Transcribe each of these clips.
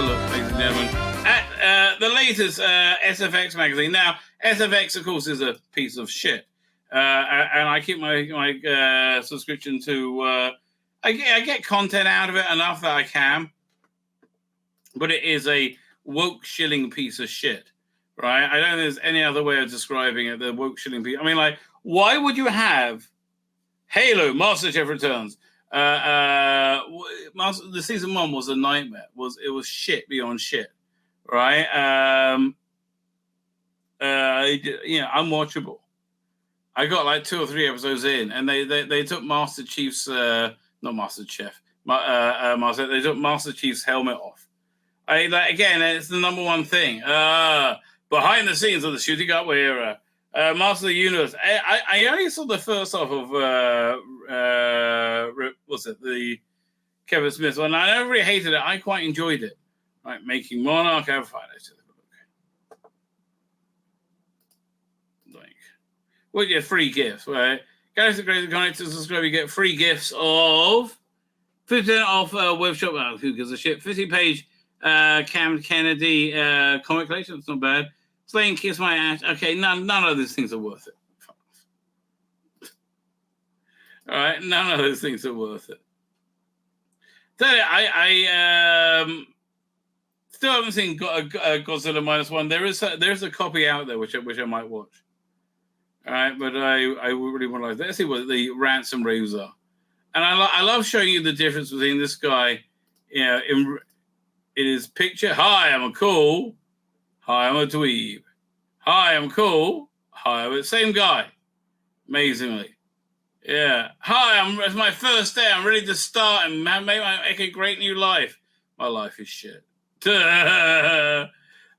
a look, ladies and gentlemen, at the latest SFX magazine. Now, SFX, of course, is a piece of shit. And I keep my subscription to... I get content out of it enough that I can. But it is a woke shilling piece of shit, right? I don't think there's any other way of describing it, the woke shilling piece. I mean, like, why would you have Halo, MasterChef Returns? The season 1 was a nightmare. It was shit beyond shit, right? Unwatchable. I got like 2 or 3 episodes in, and they took Master Chief's not Master Chef, they took Master Chief's helmet off. Again, it's the number one thing. Behind the scenes of the shooting up era, Master of the Universe. I only saw the first half of the Kevin Smith one. I never really hated it. I quite enjoyed it. Right, Making Monarch. I'll find it. Well, you get free gifts, right? Guys, the great connect to subscribe. You get free gifts of 50% off web shop. Who gives a shit? 50-page Cam Kennedy comic collection. It's not bad. Slaying Kiss My Ass. Okay, none of these things are worth it. All right, none of those things are worth it. Tell you, I still haven't seen Godzilla -1. There's a copy out there which I might watch. All right, but I really want to. Let's see what the ransom raves are, and I love showing you the difference between this guy, in his picture. Hi, I'm cool. Hi, I'm a dweeb. Hi, I'm cool. Hi, I'm the same guy. Amazingly, yeah. Hi, it's my first day. I'm ready to start and make a great new life. My life is shit.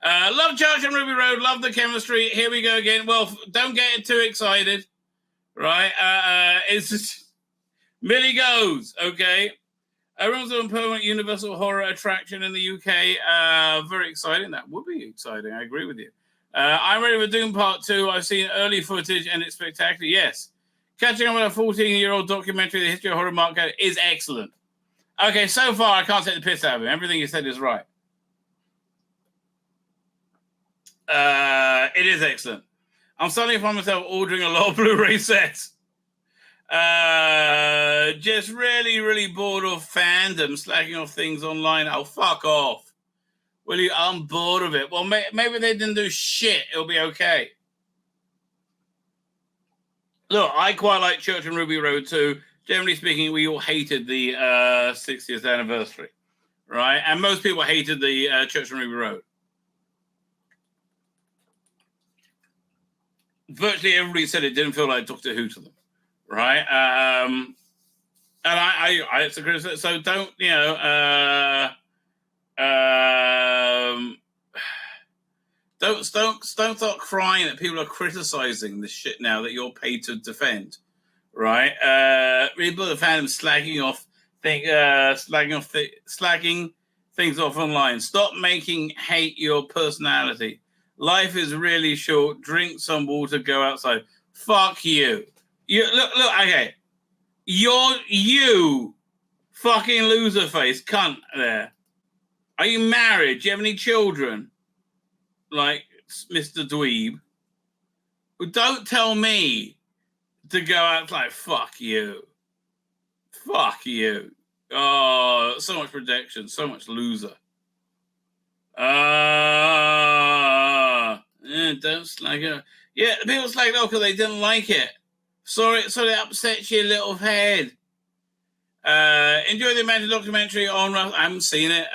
Love Church and Ruby Road. Love the chemistry. Here we go again. Well, don't get too excited, right? It's just Millie goes. Okay. Everyone's on permanent Universal horror attraction in the UK. Very exciting. That would be exciting. I agree with you. I'm ready for Doom Part 2. I've seen early footage and it's spectacular. Yes. Catching up with a 14-year-old documentary, The History of Horror Mark is excellent. Okay, so far I can't take the piss out of him. Everything he said is right. It is excellent. I'm suddenly find myself ordering a lot of Blu-ray sets. Just really, really bored of fandom, slacking off things online. Oh, fuck off. Will you? I'm bored of it. Well, maybe they didn't do shit. It'll be okay. Look, I quite like Church and Ruby Road too. Generally speaking, we all hated the 60th anniversary, right? And most people hated the Church and Ruby Road. Virtually everybody said it didn't feel like Doctor Who to them, right? And it's a criticism. So don't, don't start crying that people are criticizing this shit now that you're paid to defend, right? People the fandom slagging things off online. Stop making hate your personality. Life is really short. Drink some water. Go outside. Fuck you. Look. Okay, you fucking loser face cunt there. Are you married? Do you have any children? Like Mr. Dweeb. Well, don't tell me to go out like fuck you. Fuck you. Oh, so much projection. So much loser. Don't slag it. Yeah, people slag it off because they didn't like it. Sorry, it upsets your little head. Enjoy the Imagine documentary on Russ. I haven't seen it.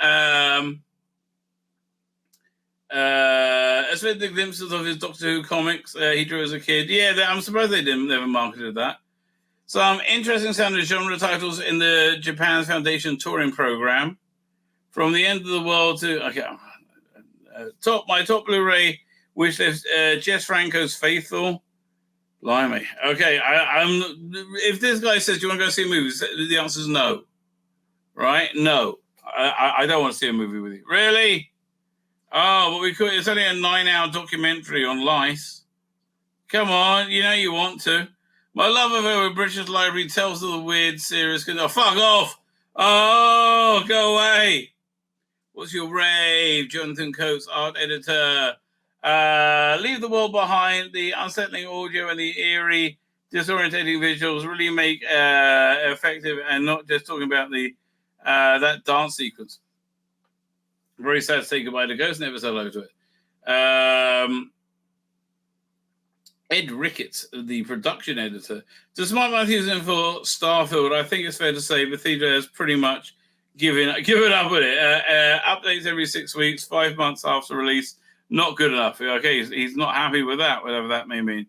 As with the glimpses of his Doctor Who comics he drew as a kid. Yeah, I'm surprised they never marketed that. Some interesting sounding genre titles in the Japan Foundation touring program. From the End of the World to my top Blu-ray wish list, Jess Franco's Faithful. Blimey. Okay, I'm. If this guy says, "Do you want to go see a movie?" The answer is no. Right? No. I don't want to see a movie with you. Really? Oh, but we could. It's only a 9-hour documentary on lice. Come on, you want to. My love of her with British Library tells of the weird, serious. Oh, fuck off! Oh, go away. What's your rave? Jonathan Coates, art editor. Leave the world behind. The unsettling audio and the eerie, disorientating visuals really make effective, and not just talking about the that dance sequence. Very sad to say goodbye to Ghost. Never said hello to it. Ed Ricketts, the production editor. Despite Matthews in for Starfield, I think it's fair to say Bethesda has pretty much given up with it. Updates every 6 weeks, 5 months after release. Not good enough. Okay, he's not happy with that, whatever that may mean.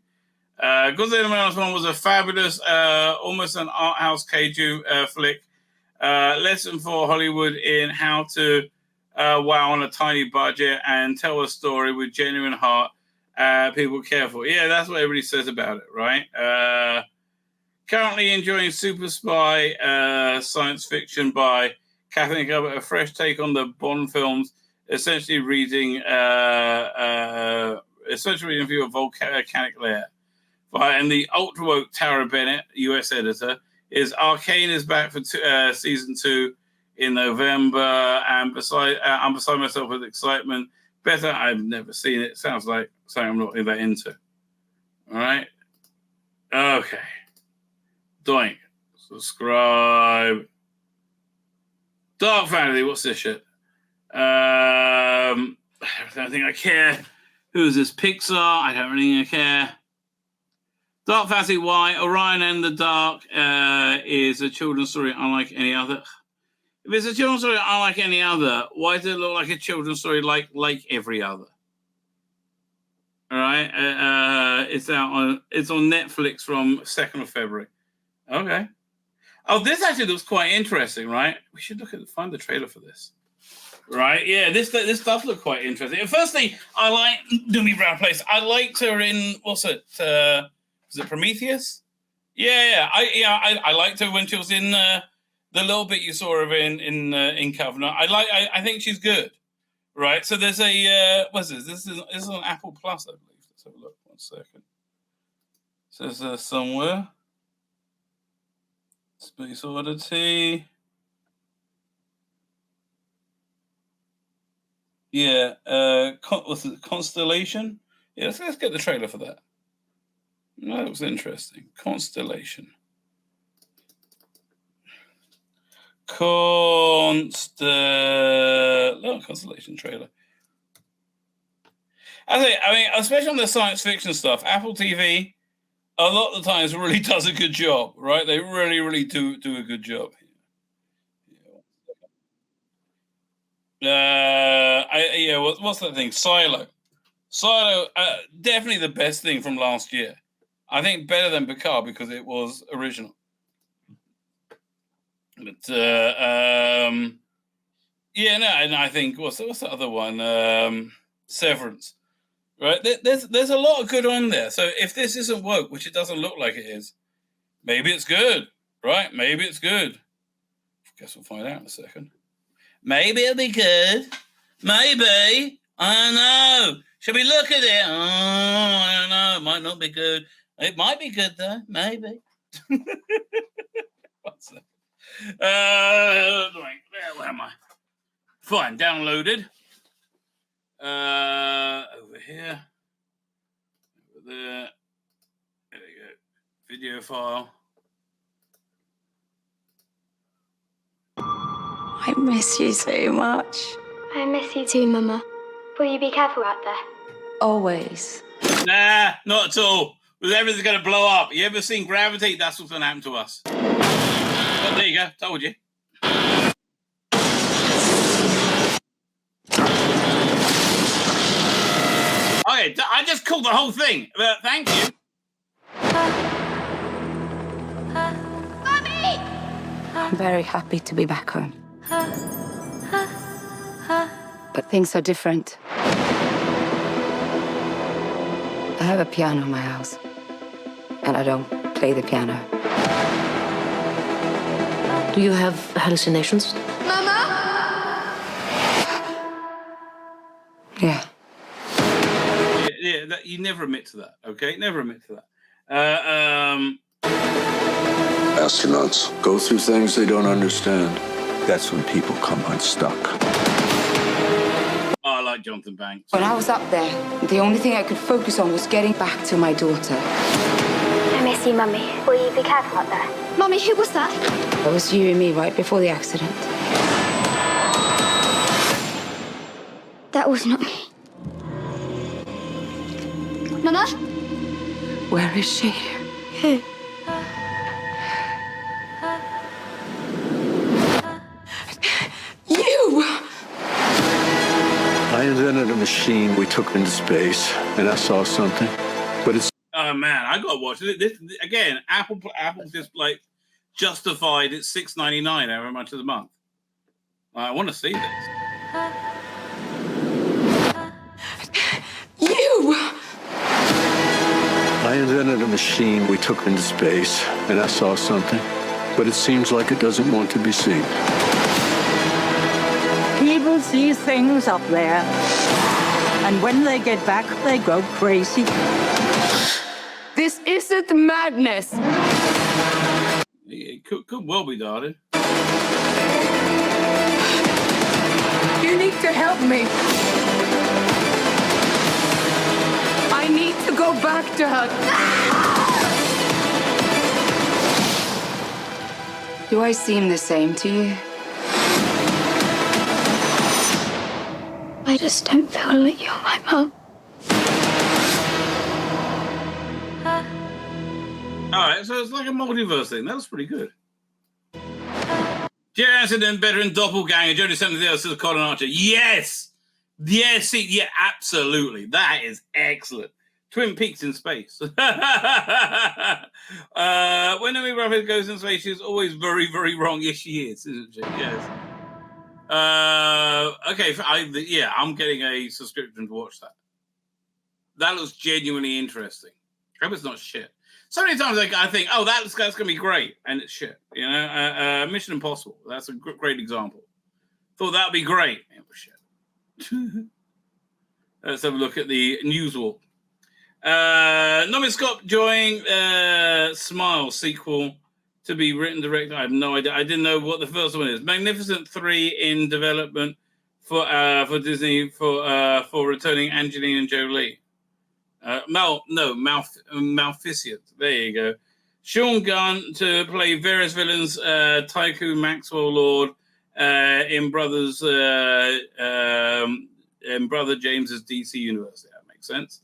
Godzilla Minus One was a fabulous, almost an art house kaiju flick. Lesson for Hollywood in how to wow on a tiny budget and tell a story with genuine heart. People careful. Yeah, that's what everybody says about it, right? Currently enjoying Super Spy science fiction by Kathleen Gilbert, a fresh take on the Bond films, essentially reading a view of volcanic layer. And the ultra woke Tara Bennett, US editor, is Arcane is back for season 2 in November, and I'm beside myself with excitement. Better, I've never seen it. Sounds like something I'm not that into. All right. Okay. Doink. Subscribe. Dark Fantasy. What's this shit? I don't think I care. Who is this? Pixar. I don't really care. Dark Fantasy Y. Orion and the Dark is a children's story unlike any other. If it's a children's story unlike any other, why does it look like a children's story like every other? All right, it's on Netflix from 2nd of February. Okay. Oh, this actually looks quite interesting, right? We should find the trailer for this. Right? Yeah, this stuff looks quite interesting. Firstly, I like Doomy Brown Place. I liked her in what's it? Was it Prometheus? Yeah. I liked her when she was in the little bit you saw of in Covenant. I think she's good. Right. So there's a what's this? This is on Apple Plus, I believe. Let's have a look. 1 second. It says somewhere. Space Oddity. Yeah. What's it? Constellation. Yeah. Let's get the trailer for that. That looks interesting. Constellation. Constellation trailer. I mean, especially on the science fiction stuff, Apple TV, a lot of the times really does a good job, right? They really, really do a good job. What's that thing? Silo, definitely the best thing from last year. I think better than Picard because it was original. But and I think what's the other one? Severance, right? There's a lot of good on there. So if this isn't woke, which it doesn't look like it is, maybe it's good, right? Maybe it's good. Guess we'll find out in a second. Maybe it'll be good. Maybe. I don't know. Should we look at it? Oh, I don't know. It might not be good. It might be good though. Maybe. What's that? Where am I? Fine, downloaded. Over here. Over there. There we go. Video file. I miss you so much. I miss you too, Mama. Will you be careful out there? Always. Nah, not at all. Because everything's going to blow up. You ever seen Gravity? That's what's going to happen to us. Oh, there you go. Told you. Okay, I just called the whole thing. Thank you. Mommy! I'm very happy to be back home. But things are different. I have a piano in my house, and I don't play the piano. Do you have hallucinations? Mama? Yeah. Yeah, you never admit to that, okay? Never admit to that. Astronauts go through things they don't understand. That's when people come unstuck. like Jonathan Banks. When I was up there, the only thing I could focus on was getting back to my daughter. I miss you, Mummy. Will you be careful out there? Mummy, who was that? It was you and me right before the accident. That was not me. Mama? Where is she? Who? You! I invented a machine. We took into space, and I saw something. But it's... Oh man, I gotta watch it. This again. Apple just like justified it's $6.99 however much of the month. I want to see this. You! I invented a machine. We took into space, and I saw something. But it seems like it doesn't want to be seen. People see things up there, and when they get back, they go crazy. This isn't madness. It could well be, darling. You need to help me. I need to go back to her. Do I seem the same to you? I just don't feel like you're my mum. All right, so it's like a multiverse thing. That was pretty good. Jerry Anson then better in Doppelganger. Jody something else to the Colin Archer. Yes, yeah, absolutely. That is excellent. Twin Peaks in space. When Amy Rapid goes in space, she's always very, very wrong. Yes, she is, isn't she? Yes. Okay, I'm getting a subscription to watch that. That looks genuinely interesting. I hope it's not shit. So many times I think, oh, that's going to be great, and it's shit. You know, Mission Impossible. That's a great example. Thought that'd be great. It was shit. Let's have a look at the news walk. Nomi Scott joining Smile sequel to be written, directed. I have no idea. I didn't know what the first one is. Magnificent 3 in development for Disney for returning Angelina Jolie. Maleficent. There you go. Sean Gunn to play various villains. Tycho Maxwell Lord in Brother James's DC universe. That makes sense.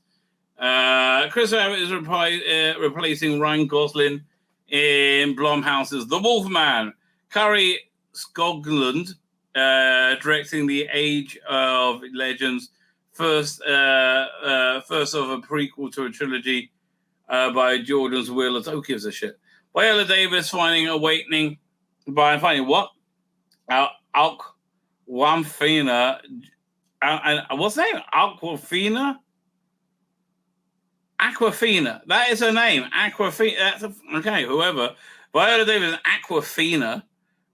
Chris Abbott is replacing Ryan Gosling in Blumhouse's The Wolfman. Curry Skoglund directing The Age of Legends, first of a prequel to a trilogy by Jordan's Willers. Who gives a shit? Viola Davis finding what? Aquafina. What's her name? Aquafina. That is her name. Aquafina. Okay, whoever. Viola Davis and Aquafina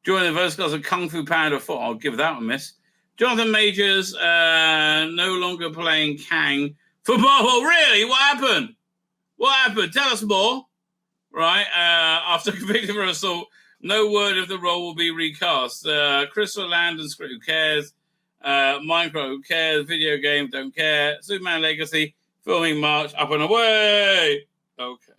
joining the Verticals of Kung Fu Panda 4. I'll give that a miss. Jonathan Majors no longer playing Kang for Marvel. Really? What happened? Tell us more. Right. After convicted for assault, no word if the role will be recast. Christopher Landon script, who cares? Minecraft, who cares? Video game, don't care. Superman Legacy, filming March, up and away. Okay.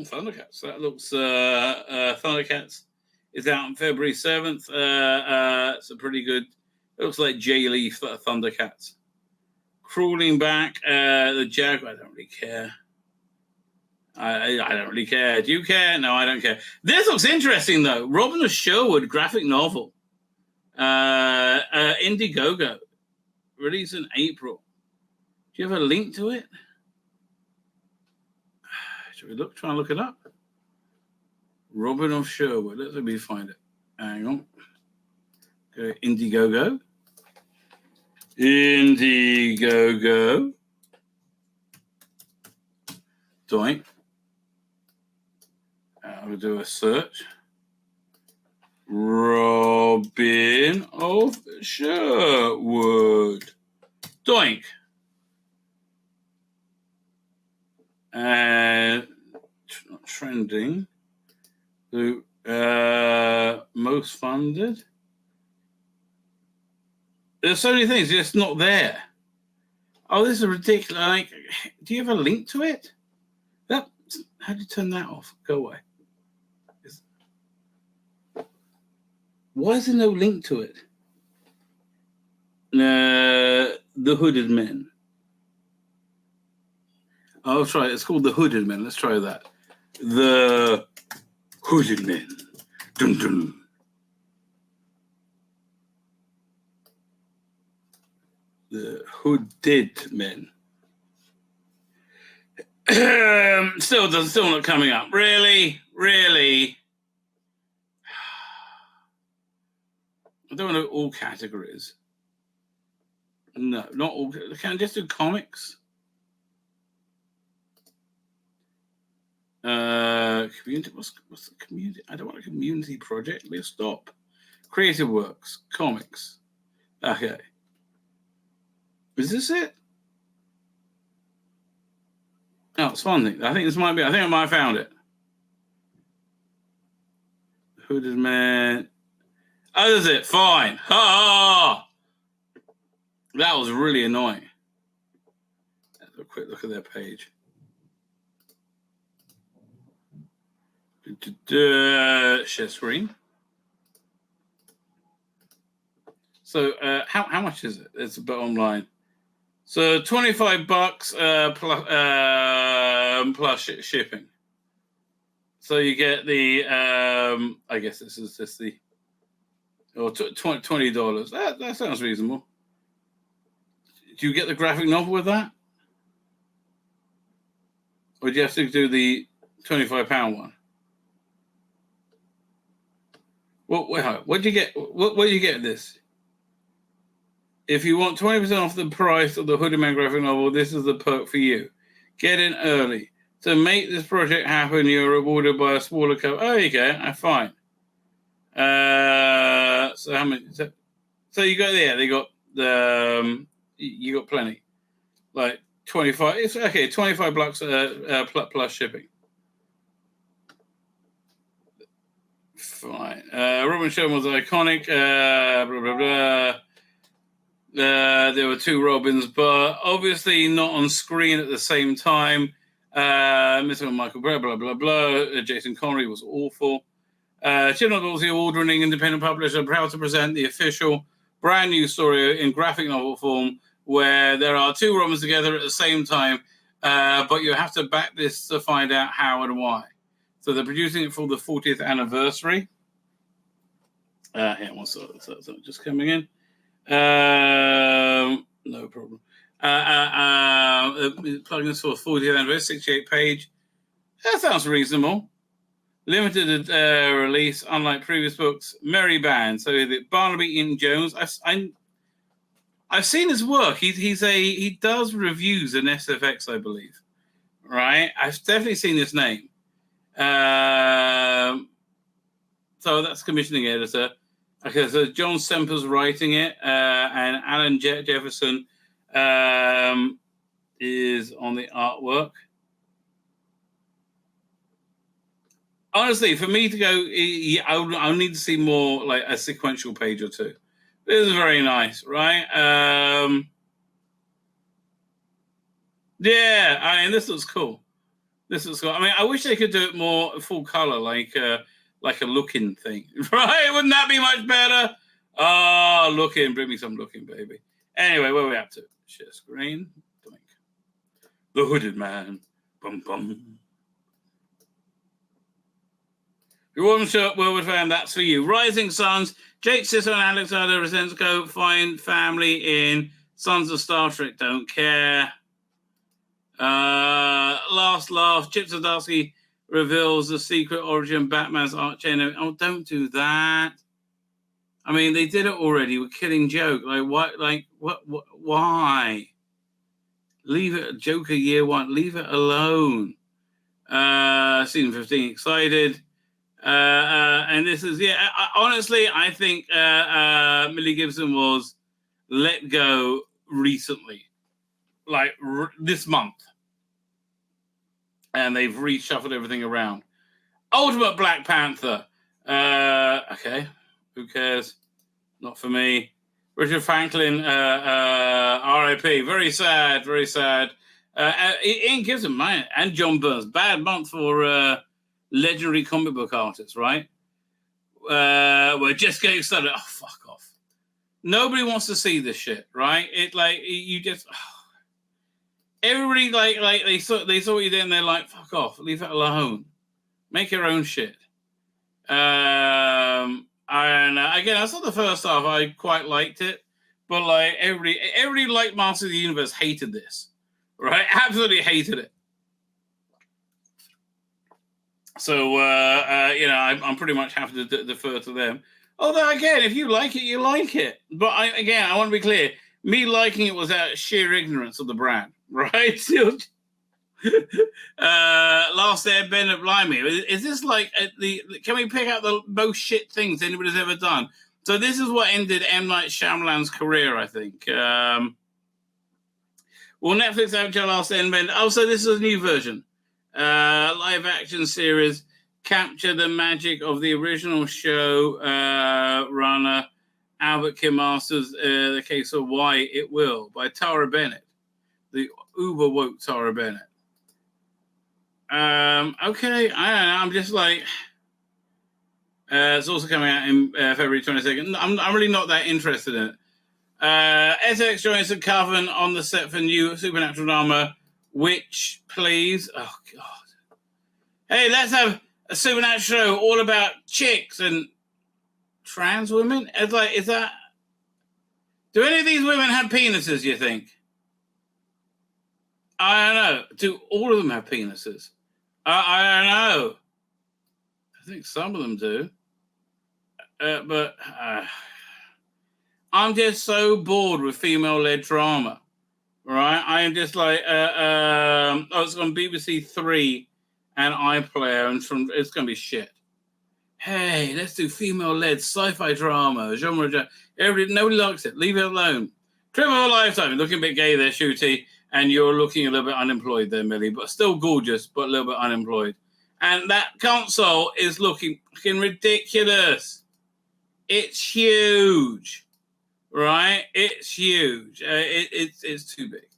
Thundercats. That looks Thundercats is out on February 7th. It's a pretty good. It looks like Jay Leaf Thundercats. Crawling back, the Jaguar. I don't really care. I don't really care. Do you care? No, I don't care. This looks interesting though. Robin of Sherwood graphic novel. Indiegogo. Released in April. Do you have a link to it? Should we try and look it up? Robin of Sherwood. Let's see if we find it. Hang on. Go Indiegogo. Doink. I'll do a search. Robin of Sherwood. Doink. And trending. So Most funded. There's so many things just not there. Oh, this is ridiculous. Like, do you have a link to it? How do you turn that off? Go away. Why is there no link to it? The Hooded Men. I'll try it. It's called The Hooded Men. Let's try that. The Hooded Men. Dun, dun. The Hooded Men. Still not coming up. Really? I don't know all categories. No, not all. Can I just do comics? Community. What's the community? I don't want a community project. We'll stop. Creative works, comics. Okay. Is this it? Oh, it's fun. I think this might be. I think I might have found it. Hooded Man. Oh, that's it. Fine. Ha! That was really annoying. Let's have a quick look at their page. Share screen. So, how much is it? It's a bit online. So, $25 plus shipping. So you get the. I guess this is just the. Or $20. That sounds reasonable. Do you get the graphic novel with that? Or do you have to do the £25 one? What do you get? What do you get this? If you want 20% off the price of the Hooded Man graphic novel, this is the perk for you. Get in early. To make this project happen, you're rewarded by a smaller cover. Oh, you go. Fine. So how many? So you got there. They got the. You got plenty. Like 25. It's okay. $25 plus shipping. Fine. Robin Sherman was iconic. Blah blah blah. There were two Robins, but obviously not on screen at the same time. Mr. Michael Blah blah blah blah. Jason Connery was awful. Chibnall was the award-winning independent publisher, proud to present the official brand new story in graphic novel form, where there are two Robins together at the same time, but you have to back this to find out how and why. So they're producing it for the 40th anniversary. What's that just coming in? No problem. Plugging this for 40th anniversary, 68 page. That sounds reasonable. Limited release, unlike previous books. Merry Band. So the Barnaby Eaton Jones. I've seen his work. He does reviews in SFX, I believe. Right? I've definitely seen his name. So that's commissioning editor. Okay, so John Semper's writing it, and Alan Jefferson is on the artwork. Honestly, for me to go, I'll need to see more, like a sequential page or two. This is very nice, right? Yeah, I mean, this looks cool. This looks cool. I mean, I wish they could do it more full color, like a looking thing, right? Wouldn't that be much better? Oh, looking, bring me some looking, baby. Anyway, where are we up to? Share screen. Doink. The Hooded Man. Bum bum. If you wasn't sure where we found, that's for you. Rising Suns. Jake Sisso and Alexander Rosensko find family in Sons of Star Trek. Don't care. Last laugh. Chip Zdarsky reveals the secret origin of Batman's arch-enemy. Oh, don't do that. I mean, they did it already with Killing Joke. Like, what? Like, what? Why? Leave it. Joker year one. Leave it alone. Season 15. Excited. And this is, honestly, I think Millie Gibson was let go recently, like this month. And they've reshuffled everything around. Ultimate Black Panther. Okay, who cares? Not for me. Richard Franklin, R.I.P. Very sad, very sad. Ian Gibson, man, and John Burns. Bad month for legendary comic book artists, right? We're just getting started. Oh, fuck off. Nobody wants to see this shit, right? It like you just everybody like they saw what you did and they're like, fuck off, leave it alone, make your own shit. And again, I saw the first half. I quite liked it, but like everybody like Master of the Universe hated this, right? Absolutely hated it. So I'm pretty much happy to defer to them. Although again, if you like it, you like it. But I want to be clear. Me liking it was out of sheer ignorance of the brand, right? Last Airbender, blimey, is this like can we pick out the most shit things anybody's ever done? So this is what ended M. Night Shyamalan's career, I think. Will Netflix have your Last Airbender? Oh, so this is a new version. Live action series capture the magic of the original show runner Albert Kim Masters, The Case of Why It Will, by Tara Bennett, the uber woke Tara Bennett. Okay, I don't know. I'm just like, it's also coming out in February 22nd. I'm really not that interested in it. SFX joins the Coven on the set for new supernatural drama, Witch, please. Oh, God. Hey, let's have a supernatural show all about chicks and trans women. It's like, is that... Do any of these women have penises, you think? I don't know. Do all of them have penises? I don't know. I think some of them do. But I'm just so bored with female-led drama, right? I am just like, it's on BBC Three and iPlayer, and it's going to be shit. Hey, let's do female-led sci-fi drama, genre. Nobody likes it. Leave it alone. Trip of a lifetime. Looking a bit gay there, Shooty, and you're looking a little bit unemployed there, Millie, but still gorgeous, but a little bit unemployed. And that console is looking fucking ridiculous. It's huge, right? It's huge. It's too big.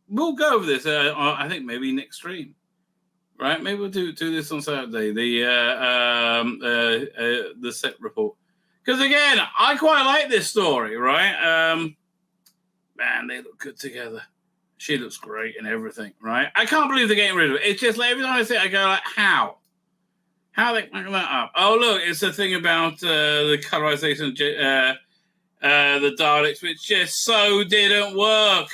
We'll go over this. I think maybe next stream, right? Maybe we'll do this on Saturday. The set report, because again, I quite like this story, right? Man, they look good together. She looks great and everything, right? I can't believe they're getting rid of it. It's just like every time I see it, I go like, how? How are they packing that up? Oh, look, it's a thing about the colorization of the Daleks, which just so didn't work.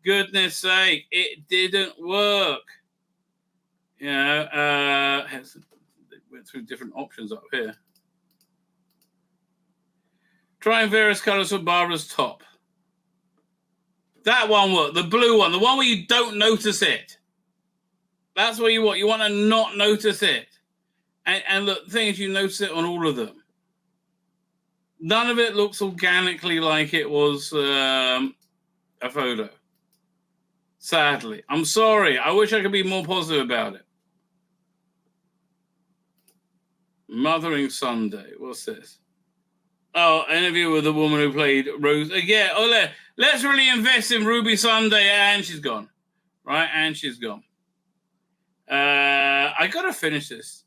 Goodness sake, it didn't work. You know, they went through different options up here. Trying various colors for Barbara's top. That one worked. The blue one, the one where you don't notice it. That's what you want. You want to not notice it. And look, the thing is, you notice it on all of them. None of it looks organically like it was a photo. Sadly. I'm sorry. I wish I could be more positive about it. Mothering Sunday. What's this? Oh, interview with the woman who played Rose. Yeah, let's really invest in Ruby Sunday. And she's gone. Right? And she's gone. I got to finish this.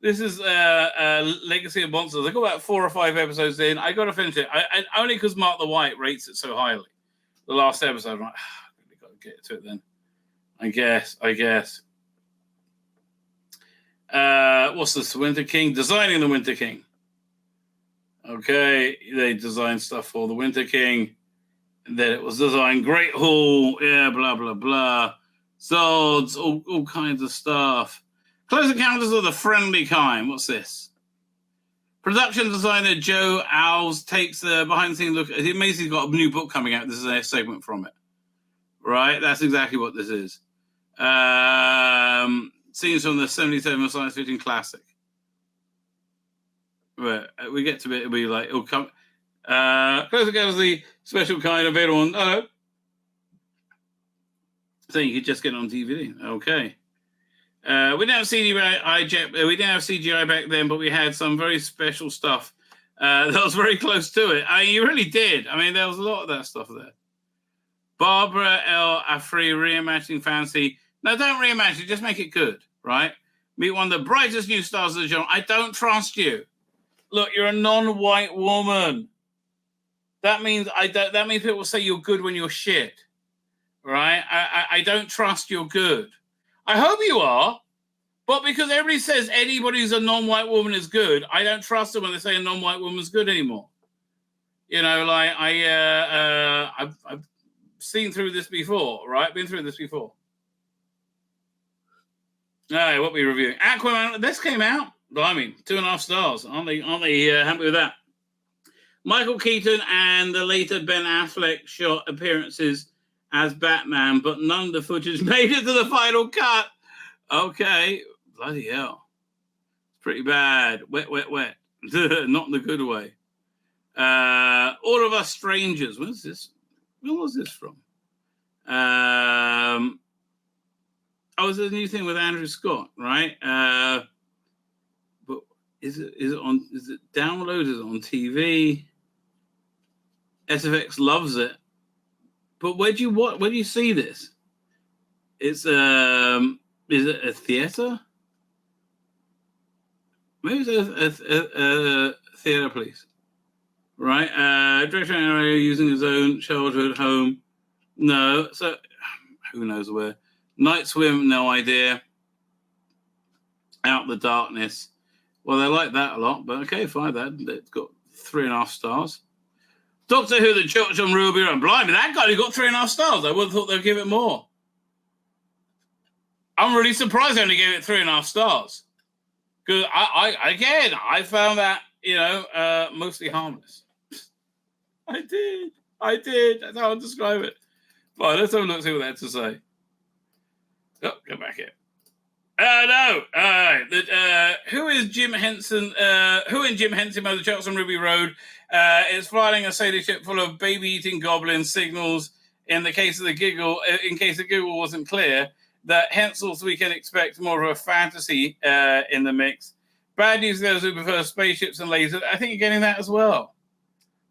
This is Legacy of Monsters. I got about 4 or 5 episodes in. I got to finish it. I only because Mark the White rates it so highly. The last episode, I'm like, I really got to get to it then. I guess. What's this? Winter King? Designing the Winter King. Okay, they designed stuff for the Winter King. And then it was designed Great Hall. Yeah, blah, blah, blah. Swords, all kinds of stuff. Close Encounters of the Friendly Kind. What's this? Production designer Joe Alves takes the behind-the-scenes look. It means he's got a new book coming out. This is a segment from it. Right? That's exactly what this is. Scenes from the 77 science fiction classic. Right. We get to it. It'll be like, it'll come. Close Encounters of the Special Kind available on. So you could just get it on DVD. Okay. We didn't have CGI back then, but we had some very special stuff that was very close to it. I mean, you really did. I mean, there was a lot of that stuff there. Barbara L. Afri reimagining fantasy. No, don't reimagine. Just make it good, right? Meet one of the brightest new stars of the genre. I don't trust you. Look, you're a non-white woman. That means That means people say you're good when you're shit, right? I don't trust you're good. I hope you are, but because everybody says anybody who's a non-white woman is good, I don't trust them when they say a non-white woman's good anymore. You know, like I've seen through this before, right? Been through this before. All right, what are we reviewing? Aquaman. This came out. Blimey, 2.5 stars. Aren't they happy with that? Michael Keaton and the later Ben Affleck shot appearances as Batman, but none of the footage made it to the final cut. Okay, bloody hell. It's pretty bad. Wet. Not in the good way. All of Us Strangers. Where's this? Where was this from? It's a new thing with Andrew Scott, right? But is it downloaded? Is it on TV? SFX loves it. But where do you see this? It's is it a theater? Maybe it's a theater, please. Right? Director using his own childhood home. No, so who knows where? Night Swim, no idea. Out the Darkness. Well, they like that a lot, but okay, fine. It's got 3.5 stars. Doctor Who, the Church on Ruby Run. Blimey, that guy who got 3.5 stars. I would have thought they'd give it more. I'm really surprised they only gave it 3.5 stars. Because I found that, mostly harmless. I did. That's how I describe it. Fine, let's have a look, see what they had to say. Oh, go back here. No. All right. Who is Jim Henson? Who in Jim Henson by the Charts on Ruby Road is flying a sailing ship full of baby-eating goblins? Signals in case the giggle wasn't clear, that henceforth we can expect more of a fantasy in the mix. Bad news those who prefer spaceships and lasers. I think you're getting that as well.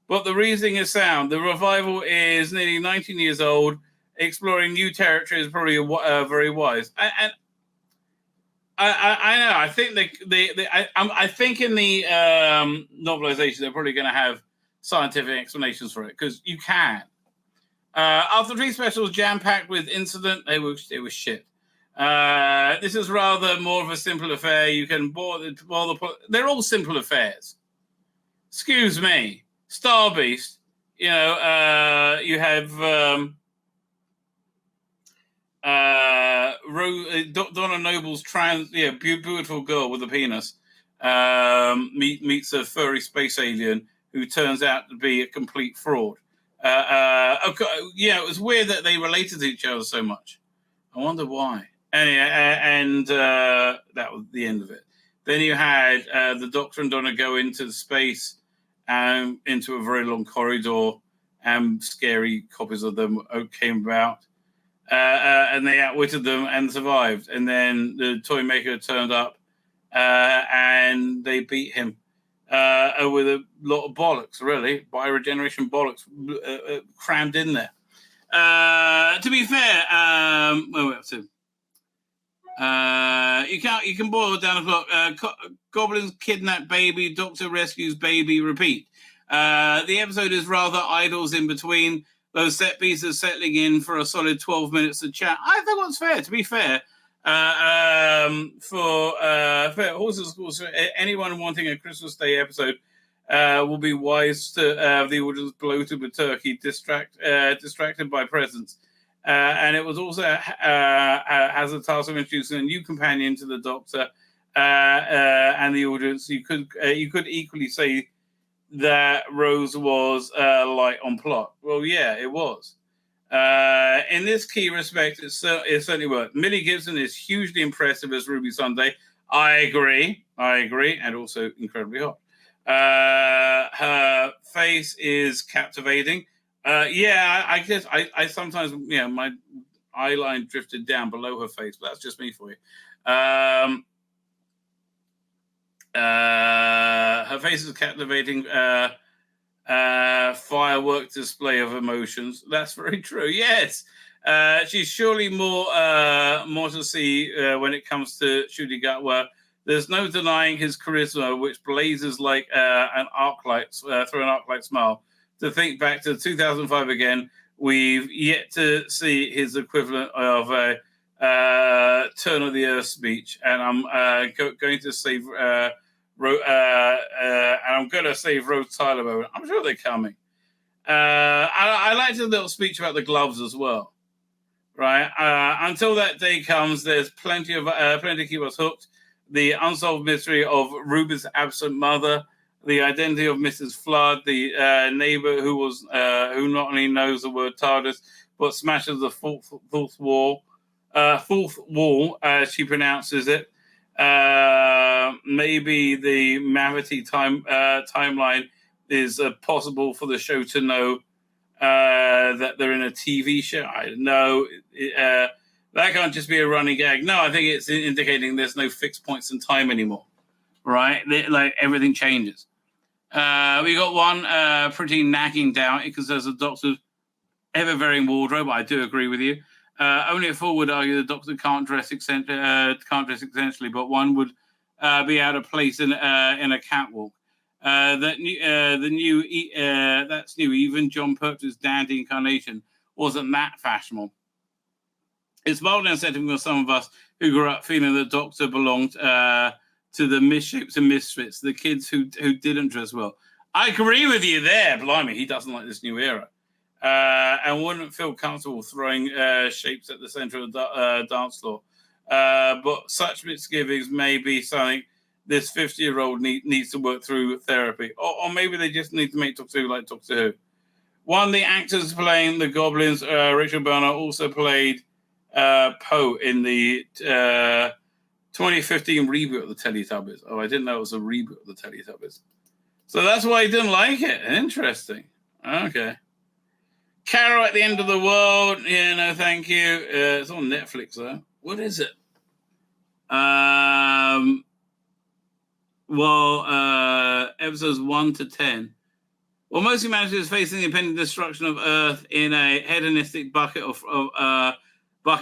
But the reasoning is sound. The revival is nearly 19 years old. Exploring new territory is probably very wise. And I know. I think I think in the novelization they're probably going to have scientific explanations for it because you can. After 3 specials jam-packed with incident, it was shit. This is rather more of a simple affair. You can they're all simple affairs. Excuse me. Star Beast, you have Donna Noble's beautiful girl with a penis meets a furry space alien who turns out to be a complete fraud. It was weird that they related to each other so much. I wonder why. Anyway, and that was the end of it. Then you had the Doctor and Donna go into space and into a very long corridor, and scary copies of them came about. And they outwitted them and survived. And then the toy maker turned up and they beat him with a lot of bollocks, really. Bioregeneration bollocks crammed in there. To be fair, where are we up to? You can boil it down a clock. Goblins kidnap baby, Doctor rescues baby, repeat. The episode is rather idles in between. Those set pieces settling in for a solid 12 minutes of chat. I think that's fair, to be fair. For horses, of course, anyone wanting a Christmas Day episode will be wise to the audience bloated with turkey, distracted by presents. And it was also has a task of introducing a new companion to the Doctor and the audience. You could equally say that Rose was light on plot. Well, yeah, it was. In this key respect, it certainly worked. Millie Gibson is hugely impressive as Ruby Sunday. I agree, and also incredibly hot. Her face is captivating. I guess I sometimes, eye line drifted down below her face. But that's just me for you. Her face is captivating firework display of emotions. That's very true. Yes. She's surely more to see when it comes to shooting up, where there's no denying his charisma, which blazes like an arc light through an arc light smile. To think back to 2005 again, we've yet to see his equivalent of a turn of the earth speech, and I'm going to save and I'm going to save Rose Tyler moment. I'm sure they're coming. I liked the little speech about the gloves as well. Right. Until that day comes, there's plenty to keep us hooked. The unsolved mystery of Ruby's absent mother, the identity of Mrs. Flood, the neighbor who not only knows the word TARDIS but smashes the fourth wall, as she pronounces it. Maybe the Mavity timeline is possible for the show to know that they're in a TV show. I don't know. That can't just be a running gag. No, I think it's indicating there's no fixed points in time anymore, right? Like everything changes. We got one pretty nagging doubt because there's a Doctor's ever-varying wardrobe. I do agree with you. Only a fool would argue the Doctor can't dress essentially, but one would be out of place in a catwalk. That's new. Even John Pertwee dandy incarnation wasn't that fashionable. It's mildly unsettling for some of us who grew up feeling the Doctor belonged to the misshapes and misfits, the kids who didn't dress well. I agree with you there. Blimey, he doesn't like this new era, and wouldn't feel comfortable throwing shapes at the centre of the dance floor. But such misgivings may be something this 50-year-old needs to work through therapy. Or maybe they just need to make Doctor Who like Doctor Who. One of the actors playing the Goblins, Rachel Bernard, also played Poe in the 2015 reboot of the Teletubbies. Oh, I didn't know it was a reboot of the Teletubbies. So that's why he didn't like it. Interesting. Okay. Carol at the End of the World. Yeah, no, thank you. It's on Netflix, though. What is it? Episodes 1 to 10. Well, most humanity is facing the impending destruction of Earth in a hedonistic bucket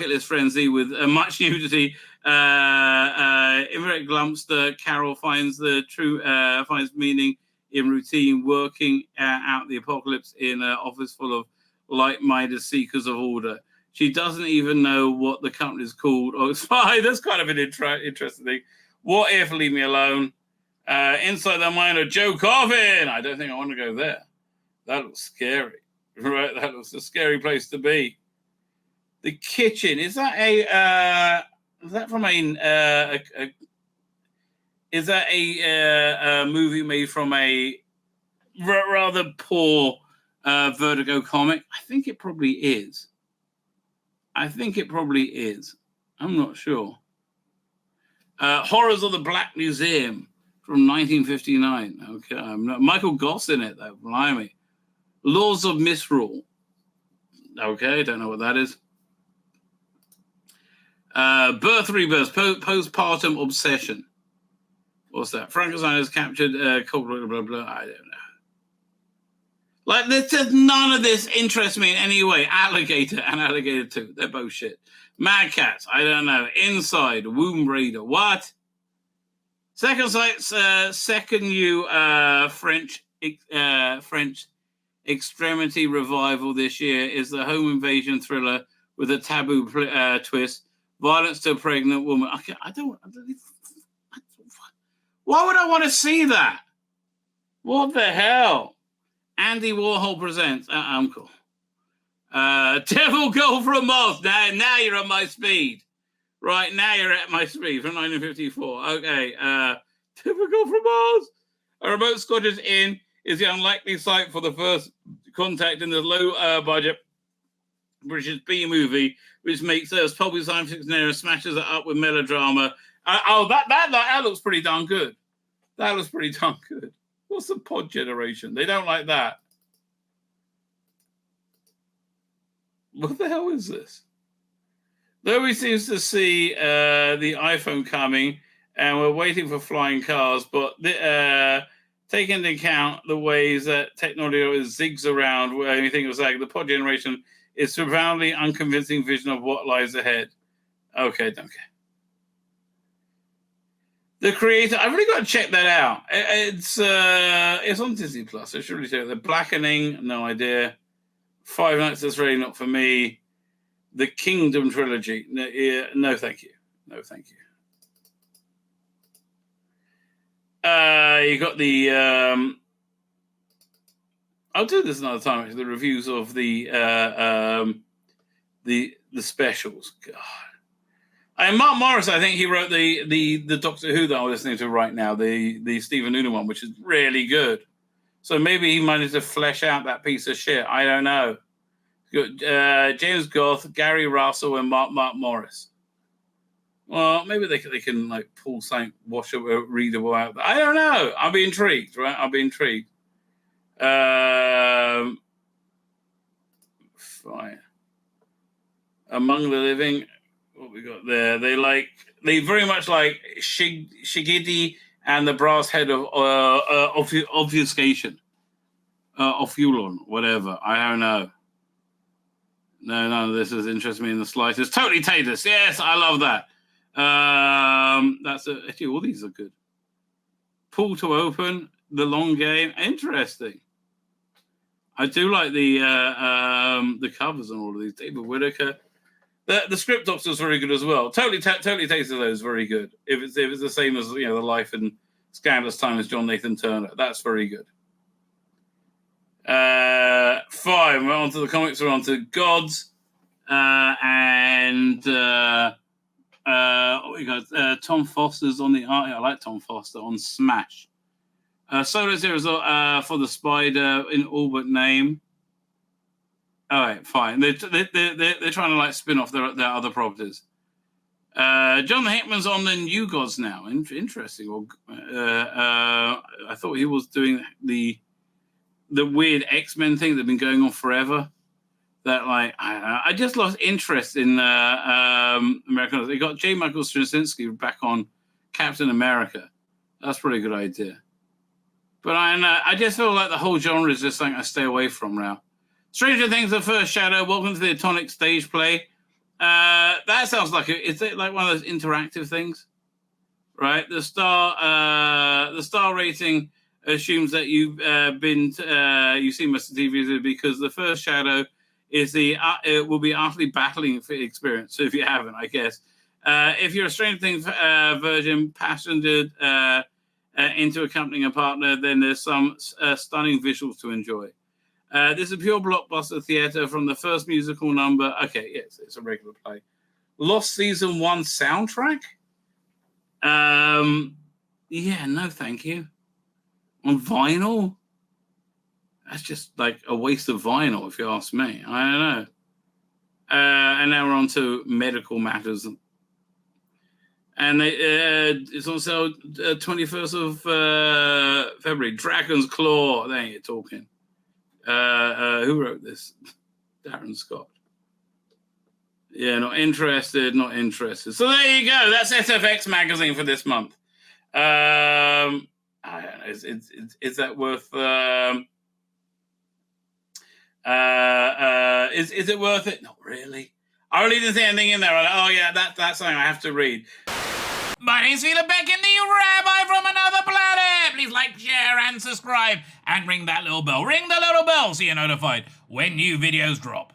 list frenzy with much nudity. Imrek Glumster, Carol finds meaning in routine, working out the apocalypse in an office full of like-minded seekers of order. She doesn't even know what the company is called. Oh, it's fine. That's kind of an interesting thing. What if? Leave me alone. Inside the mind of Joe Coffin. I don't think I want to go there. That looks scary. Right, that looks a scary place to be. The Kitchen. Is that a movie made from a rather poor Vertigo comic? I think it probably is. I'm not sure. Horrors of the Black Museum from 1959. Okay, Michael Goss in it though. Blimey. Laws of Misrule. Okay, don't know what that is. Birth, Rebirth, Postpartum Obsession. What's that? Frankenstein has captured blah, blah, blah. I don't know. Like, there's just none of this interests me in any way. Alligator and Alligator 2. They're both shit. Mad Cats. I don't know. Inside. Womb Raider. What? Second Sight's second new French extremity revival this year is the home invasion thriller with a taboo twist. Violence to a pregnant woman. Why would I want to see that? What the hell? Andy Warhol presents. I'm cool. Devil Girl from Mars. Now you're at my speed. Right, now you're at my speed from 1954. Okay. Devil Girl from Mars. A remote Scottish inn is the unlikely site for the first contact in the low-budget British B-movie, which makes us pulpy science fiction and smashes it up with melodrama. That looks pretty darn good. That looks pretty darn good. What's the pod generation? They don't like that. What the hell is this? Though he seems to see the iPhone coming, and we're waiting for flying cars, but taking into account the ways that technology zigs around, where you think it was like the pod generation is profoundly unconvincing vision of what lies ahead. Okay, don't care. The Creator, I've really got to check that out. It's on Disney Plus. I should really check it. The Blackening, no idea. Five Nights, that's really not for me. The Kingdom trilogy, no, thank you. No, thank you. You got the. I'll do this another time. Actually, the reviews of the specials. God. And Mark Morris, I think he wrote the Doctor Who that I'm listening to right now, the Stephen Noonan one, which is really good. So maybe he managed to flesh out that piece of shit. I don't know. James Goth, Gary Russell, and Mark Morris. Well, maybe they can like pull something readable out. I don't know. I'll be intrigued, right? I'll be intrigued. Fine. Among the Living, what we got there? They very much like Shigidi and the Brass Head of Obfuscation, Fulon, whatever. I don't know. No, none of this has interested me in the slightest. Totally Taters. Yes, I love that. Actually, all these are good. Pool to Open, The Long Game, interesting. I do like the covers on all of these. David Whitaker. The script doctor is very good as well. Totally Taters though is very good. If it's the same as the Life and Scandalous Time as John Nathan Turner, that's very good. Fine, we're on to the comics, we're on to Gods, and we got Tom Foster's on the art. I like Tom Foster on Smash. Solo series for the Spider in all but name. All right, fine. They're trying to like spin off their other properties. John Hickman's on the New Gods now. Interesting. Well, I thought he was doing the weird X-Men thing that's been going on forever. That I just lost interest in American. They got J. Michael Straczynski back on Captain America. That's a pretty good idea. But I just feel like the whole genre is just something I stay away from now. Stranger Things: The First Shadow. Welcome to the Atonic stage play. That sounds like is it like one of those interactive things, right? The star rating assumes that you've seen most of the TV because The First Shadow is it will be utterly battling experience. So if you haven't, I guess if you're a Stranger Things virgin, passionate into accompanying a partner, then there's some stunning visuals to enjoy. This is a pure blockbuster theater from the first musical number. Okay, yes, it's a regular play. Lost Season 1 soundtrack? Yeah, no, thank you. On vinyl? That's just like a waste of vinyl, if you ask me. I don't know. And now we're on to medical matters. And it's on sale 21st of February. Dragon's Claw. There you're talking. Who wrote this? Darren Scott. Yeah, not interested. So there you go. That's SFX magazine for this month. I don't know. Is that worth? Is it worth it? Not really. I really didn't see anything in there. Oh yeah, that's something I have to read. My name's Tzvi Lebetkin, the Rabbi from another planet. Please like, share, and subscribe, and ring that little bell. Ring the little bell so you're notified when new videos drop.